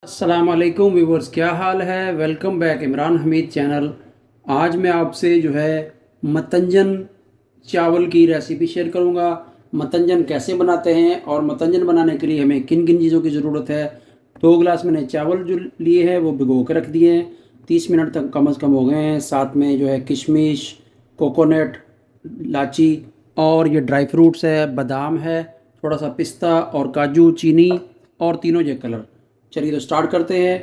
अस्सलाम वालेकुम व्यूवर्स, क्या हाल है। Welcome back Imran Hamid channel. आज मैं आपसे मतंजन चावल की रेसिपी शेयर करूंगा। मतंजन कैसे बनाते हैं और मतंजन बनाने के लिए हमें किन किन चीज़ों की ज़रूरत है। 2 गिलास मैंने चावल जो लिए हैं वो भिगो कर रख दिए हैं। 30 मिनट तक कम से कम हो गए हैं। साथ में किशमिश, कोकोनट, इलायची और ये ड्राई फ्रूट्स है, बादाम है, थोड़ा सा पिस्ता और काजू, चीनी और तीनों ये कलर। चलिए तो स्टार्ट करते हैं।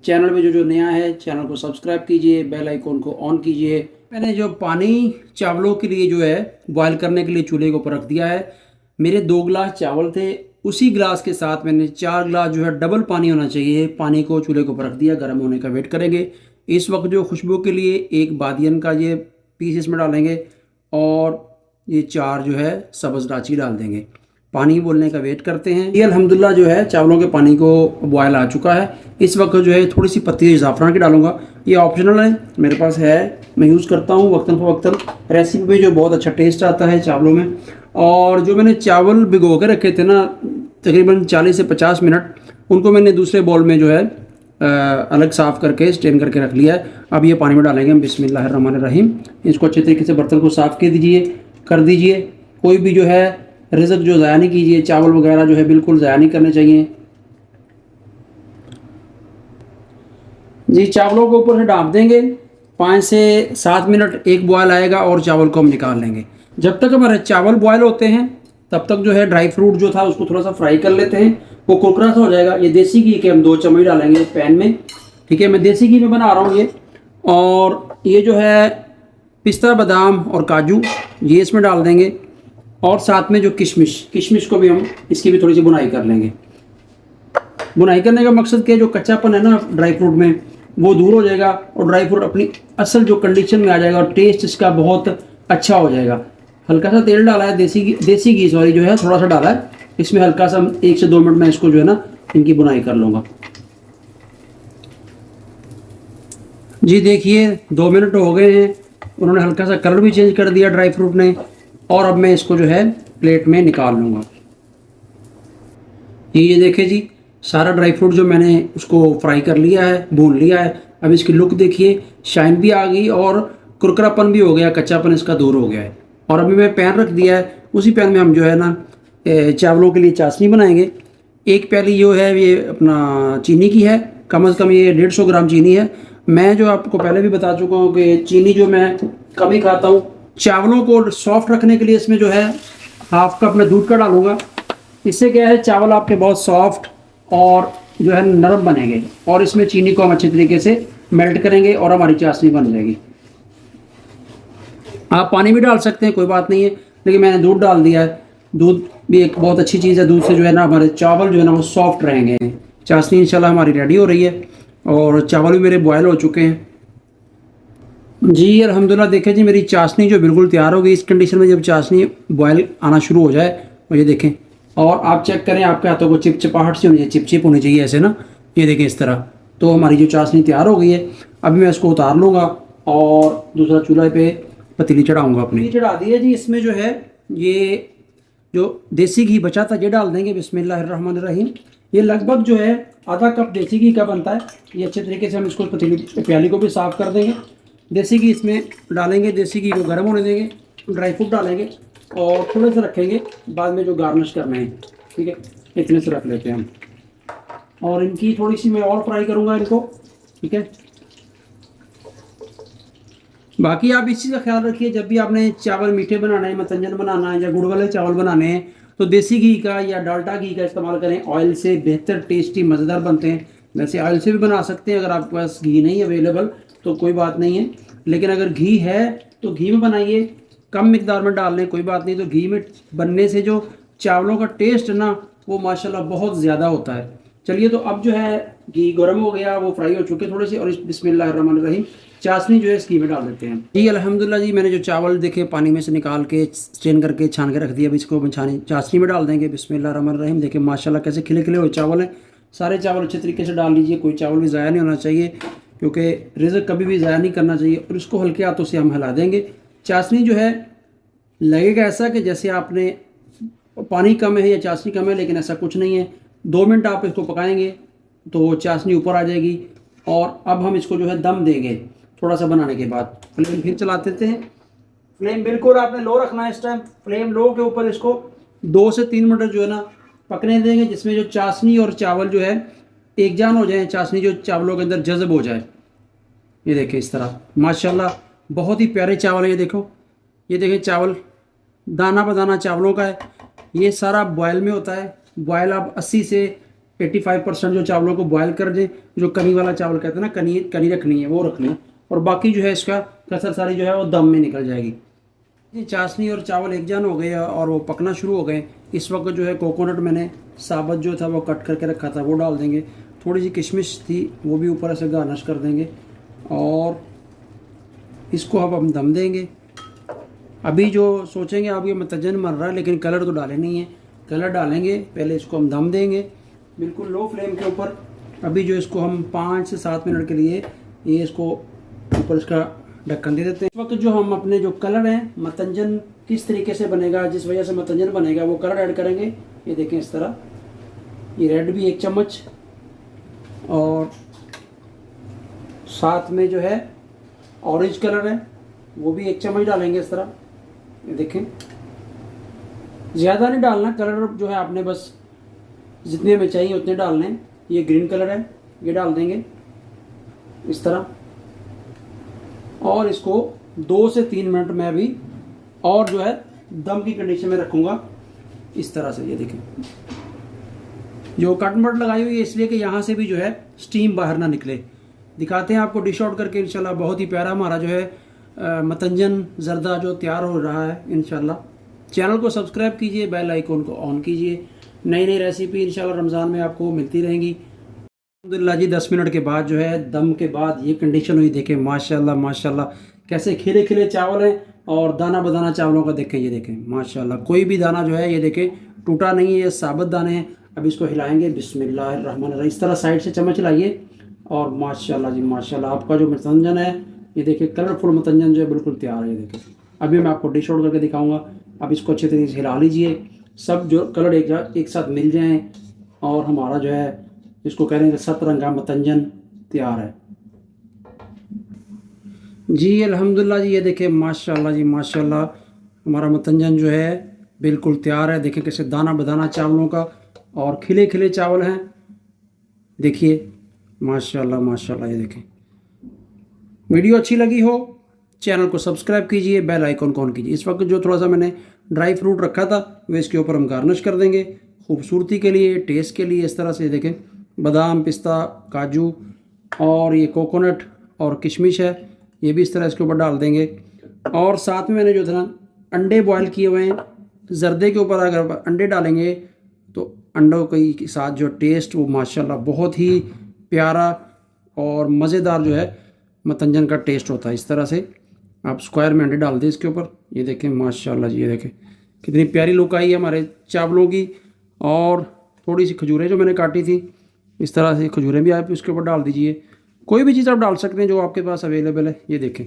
चैनल में जो नया है चैनल को सब्सक्राइब कीजिए, बेल आइकॉन को ऑन कीजिए। मैंने जो पानी चावलों के लिए बॉयल करने के लिए चूल्हे के ऊपर रख दिया है। मेरे 2 गिलास चावल थे, उसी गिलास के साथ मैंने 4 गिलास डबल पानी होना चाहिए, पानी को चूल्हे के ऊपर रख दिया। गर्म होने का वेट करेंगे। इस वक्त खुशबू के लिए एक बादियन का ये पीस इसमें डालेंगे और ये 4 सब्ज़ इलायची डाल देंगे। पानी बोलने का वेट करते हैं। ये अल्हम्दुलिल्लाह चावलों के पानी को बॉयल आ चुका है। इस वक्त थोड़ी सी पत्ती ज़ाफ़रान की डालूंगा। ये ऑप्शनल है, मेरे पास है, मैं यूज़ करता हूँ वक्तन फ़वक्तन। रेसिपी में बहुत अच्छा टेस्ट आता है चावलों में। और जो मैंने चावल भिगो के रखे थे ना, तकरीबन 40 से 50 मिनट, उनको मैंने दूसरे बाउल में अलग साफ़ करके स्ट्रेन करके रख लिया है। अब ये पानी में डालेंगे हम। बिस्मिल्लाहिर्रहमानिर्रहीम। इसको अच्छे तरीके से बर्तन को साफ़ कर दीजिए। कोई भी रिज़्क ज़ाया नहीं कीजिए। चावल वगैरह बिल्कुल ज़ाया नहीं करने चाहिए जी। चावलों को ऊपर से ढाँप देंगे। 5 से 7 मिनट एक बॉयल आएगा और चावल को हम निकाल लेंगे। जब तक हमारे चावल बॉयल होते हैं तब तक ड्राई फ्रूट था उसको थोड़ा सा फ्राई कर लेते हैं। वो कुरकुरा सा हो जाएगा। ये देसी घी के हम 2 चम्मच डालेंगे पैन में। ठीक है, मैं देसी घी में बना रहा हूँ ये। और ये पिस्ता, बादाम और काजू ये इसमें डाल देंगे। और साथ में किशमिश को भी हम इसकी भी थोड़ी सी बुनाई कर लेंगे। बुनाई करने का मकसद क्या है, जो कच्चापन है ना ड्राई फ्रूट में वो दूर हो जाएगा और ड्राई फ्रूट अपनी असल कंडीशन में आ जाएगा और टेस्ट इसका बहुत अच्छा हो जाएगा। हल्का सा तेल डाला है, देसी घी सॉरी थोड़ा सा डाला है इसमें। हल्का सा 1 से 2 मिनट में इसको इनकी बुनाई कर लूँगा जी। देखिए 2 मिनट हो गए हैं, उन्होंने हल्का सा कलर भी चेंज कर दिया ड्राई फ्रूट ने। और अब मैं इसको प्लेट में निकाल लूँगा। ये देखिए जी, सारा ड्राई फ्रूट मैंने उसको फ्राई कर लिया है, भून लिया है। अब इसकी लुक देखिए, शाइन भी आ गई और कुरकुरापन भी हो गया, कच्चापन इसका दूर हो गया है। और अभी मैं पैन रख दिया है, उसी पैन में हम चावलों के लिए चाशनी बनाएंगे। एक प्याली ये अपना चीनी की है, कम से कम ये 150 ग्राम चीनी है। मैं आपको पहले भी बता चुका हूँ कि चीनी मैं कम ही खाता हूँ। चावलों को सॉफ्ट रखने के लिए इसमें हाफ कप मैं दूध का डालूंगा। इससे क्या है, चावल आपके बहुत सॉफ्ट और नरम बनेंगे। और इसमें चीनी को हम अच्छे तरीके से मेल्ट करेंगे और हमारी चाशनी बन जाएगी। आप पानी भी डाल सकते हैं, कोई बात नहीं है, लेकिन मैंने दूध डाल दिया है। दूध भी एक बहुत अच्छी चीज़ है। दूध से हमारे चावल वो सॉफ्ट रहेंगे। चाशनी इंशाल्लाह हमारी रेडी हो रही है और चावल भी मेरे बॉयल हो चुके हैं जी। अल्हम्दुलिल्लाह देखिए जी, मेरी चाशनी बिल्कुल तैयार हो गई। इस कंडीशन में जब चाशनी बॉयल आना शुरू हो जाए तो ये देखें, और आप चेक करें आपके हाथों को चिपचिपाहट सी होनी चाहिए, चिपचिप होनी चाहिए ऐसे ना। ये देखें इस तरह, तो हमारी जो चाशनी तैयार हो गई है। अभी मैं इसको उतार लूँगा और दूसरा चूल्हे पे पतीली चढ़ाऊँगा। अपनी चढ़ा दी है जी। इसमें ये देसी घी बचा था ये डाल देंगे। बिस्मिल्लाहिर्रहमानिर्रहीम। ये लगभग आधा कप देसी घी का बनता है। ये अच्छे तरीके से हम इसको पतीली प्याली को भी साफ़ कर देंगे। देसी घी इसमें डालेंगे, देसी घी को गर्म होने देंगे, ड्राई फ्रूट डालेंगे और थोड़े से रखेंगे बाद में गार्निश करना है। ठीक है, इतने से रख लेते हैं हम। और इनकी थोड़ी सी मैं और फ्राई करूँगा इनको। ठीक है, बाकी आप इस चीज़ का ख्याल रखिए, जब भी आपने चावल मीठे बनाना है, मतंजन बनाना है या गुड़ वाले चावल बनाने हैं, तो देसी घी का या डाल्डा घी का इस्तेमाल करें। ऑयल से बेहतर टेस्टी मज़ेदार बनते हैं। वैसे ऑयल से भी बना सकते हैं, अगर आपके पास घी नहीं अवेलेबल तो कोई बात नहीं है, लेकिन अगर घी है तो घी में बनाइए। कम मिकदार में डाल लें, कोई बात नहीं। तो घी में बनने से चावलों का टेस्ट ना वो माशाल्लाह बहुत ज़्यादा होता है। चलिए, तो अब घी गर्म हो गया, वो फ्राई हो चुके थोड़े से। और इस बिस्मिल्लाहिर्रहमानिर्रहीम चाशनी इस घी में डाल देते हैं जी। अल्हम्दुलिल्लाह जी, मैंने चावल देखे पानी में से निकाल के स्ट्रेन करके छान के रख दिया। अब इसको चाशनी में डाल देंगे। बिस्मिल्लाहिर्रहमानिर्रहीम। देखिए माशाल्लाह कैसे खिले खिले हुए चावल हैं। सारे चावल अच्छे तरीके से डाल लीजिए, कोई चावल भी ज़ाया नहीं होना चाहिए, क्योंकि रिज़्क कभी भी ज़ाया नहीं करना चाहिए। और इसको हल्के हाथों से हम हिला देंगे। चाशनी लगेगा ऐसा कि जैसे आपने पानी कम है या चाशनी कम है, लेकिन ऐसा कुछ नहीं है। 2 मिनट आप इसको पकाएंगे तो चाशनी ऊपर आ जाएगी। और अब हम इसको जो है दम देंगे थोड़ा सा बनाने के बाद। फ्लेम फिर चला देते हैं। फ्लेम बिल्कुल आपने लो रखना है इस टाइम। फ्लेम लो के ऊपर इसको 2 से 3 मिनट जो है ना पकने देंगे, जिसमें जो चाशनी और चावल जो है एक जान हो जाए, चाशनी जो चावलों के अंदर जज़ब हो जाए। ये देखें इस तरह माशाल्लाह बहुत ही प्यारे चावल है। ये देखो, ये देखें चावल दाना बदाना चावलों का है। ये सारा बॉयल में होता है। बॉयल आप 80 से 85% जो चावलों को बॉयल कर दें, जो कनी वाला चावल कहते हैं ना, कनी कनी रखनी है वो रखनी है, और बाकी जो है इसका कसर सारी जो है वो दम में निकल जाएगी। ये चाशनी और चावल एक जान हो गए और वो पकना शुरू हो गए। इस वक्त जो है कोकोनट मैंने साबुत जो था वो कट करके रखा था वो डाल देंगे। थोड़ी सी किशमिश थी वो भी ऊपर से गार्निश कर देंगे और इसको अब हम दम देंगे। अभी जो सोचेंगे आप ये मतजन बन रहा है, लेकिन कलर तो डाले नहीं है, कलर डालेंगे। पहले इसको हम दम देंगे बिल्कुल लो फ्लेम के ऊपर। अभी जो इसको हम 5 से 7 मिनट के लिए ये इसको ऊपर इसका ढक्कन दे देते हैं। इस वक्त जो हम अपने जो कलर हैं, मतंजन किस तरीके से बनेगा, जिस वजह से मतंजन बनेगा, वो कलर ऐड करेंगे। ये देखें इस तरह, ये रेड भी 1 चम्मच और साथ में जो है ऑरेंज कलर है वो भी 1 चम्मच डालेंगे इस तरह। ये देखें, ज़्यादा नहीं डालना कलर जो है, आपने बस जितने हमें चाहिए उतने डालने हैं। ये ग्रीन कलर है, ये डाल देंगे इस तरह। और इसको 2 से 3 मिनट में अभी और जो है दम की कंडीशन में रखूँगा इस तरह से। ये देखें, जो कटमट लगाई हुई है इसलिए कि यहाँ से भी जो है स्टीम बाहर ना निकले। दिखाते हैं आपको डिश आउट करके इंशाल्लाह। बहुत ही प्यारा हमारा जो है मतंजन जर्दा जो तैयार हो रहा है इंशाल्लाह। चैनल को सब्सक्राइब कीजिए, बेल आइकन को ऑन कीजिए। नई नई रेसिपी इंशाल्लाह रमज़ान में आपको मिलती रहेंगी। अल्हम्दुलिल्लाह जी 10 मिनट के बाद जो है दम के बाद ये कंडीशन हुई। देखें माशाल्लाह माशाल्लाह कैसे खिले खिले चावल हैं और दाना बदाना चावलों का देखें। ये देखें माशाल्लाह कोई भी दाना जो है ये देखें टूटा नहीं है, ये साबुत दाने हैं। अब इसको हिलाएंगे बिस्मिल्लाहिर्रहमानिर्रहीम। इस तरह साइड से चम्मच लाइए और माशाल्लाह जी माशाल्लाह आपका जो मतंजन है ये देखिए कलरफुल मतंजन जो है बिल्कुल तैयार है। ये देखिए अभी मैं आपको डिश आउट करके दिखाऊंगा। अब इसको अच्छे तरीके से हिला लीजिए, सब जो कलर एक साथ मिल जाएं और हमारा जो है इसको कह रहे हैं सतरंगा मतंजन तैयार है जी। अल्हम्दुलिल्लाह जी, ये देखें माशाल्लाह जी माशाल्लाह हमारा मतंजन जो है बिल्कुल तैयार है। देखें कैसे दाना बदाना चावलों का और खिले खिले चावल हैं। देखिए माशाल्लाह माशाल्लाह। ये देखें, वीडियो अच्छी लगी हो चैनल को सब्सक्राइब कीजिए, बेल आइकन को ऑन कीजिए। इस वक्त जो थोड़ा सा मैंने ड्राई फ्रूट रखा था वो इसके ऊपर हम गार्निश कर देंगे खूबसूरती के लिए, टेस्ट के लिए। इस तरह से देखें बादाम पिस्ता काजू और ये कोकोनट और किशमिश है, ये भी इस तरह इसके ऊपर डाल देंगे। और साथ में मैंने जो था अंडे बॉयल किए हुए हैं, जर्दे के ऊपर अगर अंडे डालेंगे तो अंडों के साथ जो टेस्ट वो माशाल्लाह बहुत ही प्यारा और मज़ेदार जो है मतंजन का टेस्ट होता है। इस तरह से आप स्क्वायर में अंडे डाल दें इसके ऊपर। ये देखें माशाल्लाह जी, ये देखें कितनी प्यारी लुक आई है हमारे चावलों की। और थोड़ी सी खजूरें जो मैंने काटी थी इस तरह से खजूरें भी आप इसके ऊपर डाल दीजिए। कोई भी चीज़ आप डाल सकते हैं जो आपके पास अवेलेबल है। ये देखें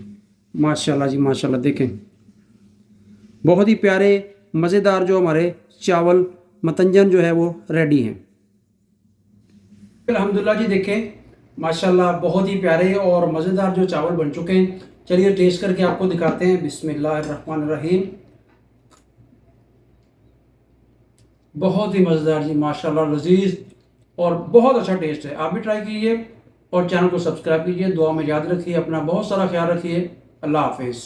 माशाल्लाह जी माशाल्लाह, देखें बहुत ही प्यारे मज़ेदार जो हमारे चावल मतंजन जो है वो रेडी हैं। अल्हम्दुलिल्लाह जी देखें माशाल्लाह बहुत ही प्यारे और मज़ेदार जो चावल बन चुके हैं। चलिए टेस्ट करके आपको दिखाते हैं। बिस्मिल्लाहिर्रहमानिर्रहीम। बहुत ही मज़ेदार जी माशाल्लाह, लजीज और बहुत अच्छा टेस्ट है। आप भी ट्राई कीजिए और चैनल को सब्सक्राइब कीजिए। दुआ में याद रखिए, अपना बहुत सारा ख्याल रखिए। अल्लाह हाफिज़।